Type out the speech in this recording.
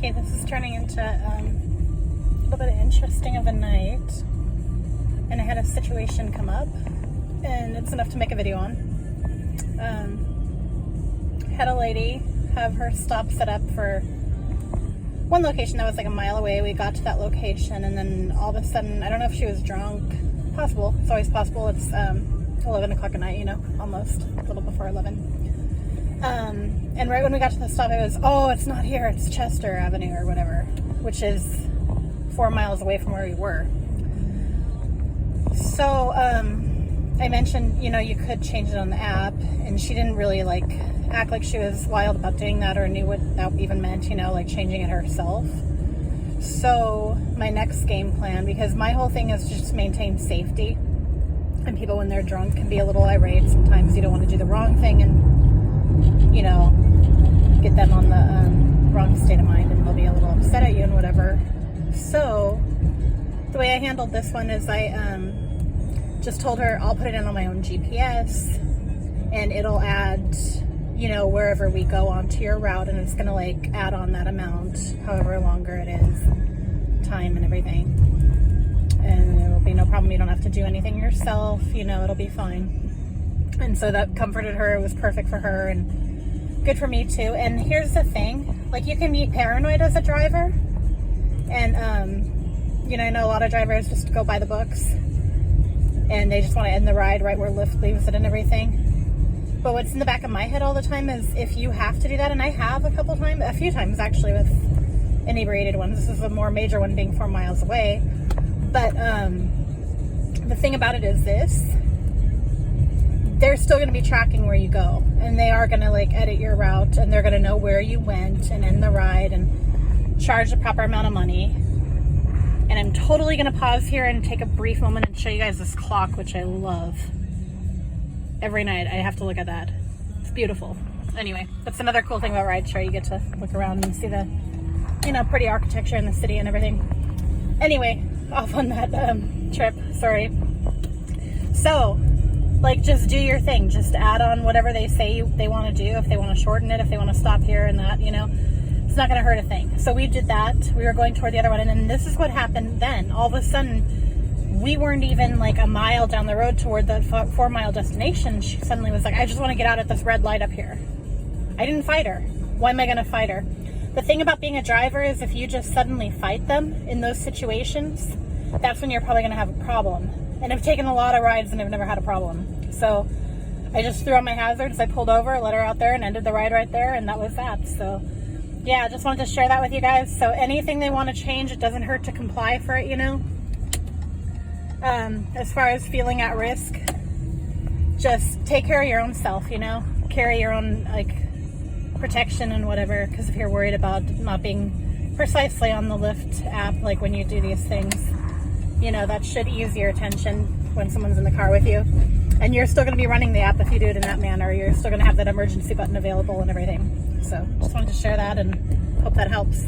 Okay, this is turning into a little bit interesting of a night, and I had a situation come up, and it's enough to make a video on. Had a lady have her stop set up for one location that was like a mile away. We got to that location, and then all of a sudden, I don't know if she was drunk. Possible. It's always possible. It's 11 o'clock at night, you know, almost a little before 11. And right when we got to the stop, it was, oh, it's not here, it's Chester Avenue or whatever, which is 4 miles away from where we were. So I mentioned, you know, you could change it on the app, and she didn't really like act like she was wild about doing that or knew what that even meant, you know, like changing it herself. So my next game plan, because my whole thing is just to maintain safety, and people when they're drunk can be a little irate. Sometimes you don't want to do the wrong thing and, you know, get them on the wrong state of mind, and they'll be a little upset at you and whatever. So the way I handled this one is I just told her I'll put it in on my own GPS, and it'll add, you know, wherever we go onto your route, and it's gonna like add on that amount, however longer it is, time and everything, and it'll be no problem. You don't have to do anything yourself, you know, it'll be fine. And so that comforted her. It was perfect for her and good for me too. And here's the thing, like, you can be paranoid as a driver, and you know, I know a lot of drivers just go by the books and they just want to end the ride right where Lyft leaves it and everything. But what's in the back of my head all the time is if you have to do that, and I have a few times actually with inebriated ones. This is a more major one being 4 miles away. But the thing about it is this: they're still going to be tracking where you go, and they are going to like edit your route, and they're going to know where you went and end the ride and charge the proper amount of money. And I'm totally going to pause here and take a brief moment and show you guys this clock, which I love. Every night I have to look at that. It's beautiful. Anyway, that's another cool thing about rideshare. You get to look around and see the, you know, pretty architecture in the city and everything. Anyway, off on that trip. Sorry. So, like, just do your thing. Just add on whatever they say they want to do. If they want to shorten it, if they want to stop here and that, you know, it's not going to hurt a thing. So we did that. We were going toward the other one, and then this is what happened then. All of a sudden, we weren't even like a mile down the road toward the 4 mile destination. She suddenly was like, I just want to get out at this red light up here. I didn't fight her. Why am I going to fight her? The thing about being a driver is if you just suddenly fight them in those situations, that's when you're probably going to have a problem. And I've taken a lot of rides and I've never had a problem. So I just threw on my hazards. I pulled over, let her out there, and ended the ride right there. And that was that. So yeah, I just wanted to share that with you guys. So anything they want to change, it doesn't hurt to comply for it, you know. As far as feeling at risk, just take care of your own self, you know. Carry your own, like, protection and whatever, because if you're worried about not being precisely on the Lyft app, like when you do these things, you know, that should ease your attention when someone's in the car with you. And you're still going to be running the app if you do it in that manner. You're still going to have that emergency button available and everything. So just wanted to share that and hope that helps.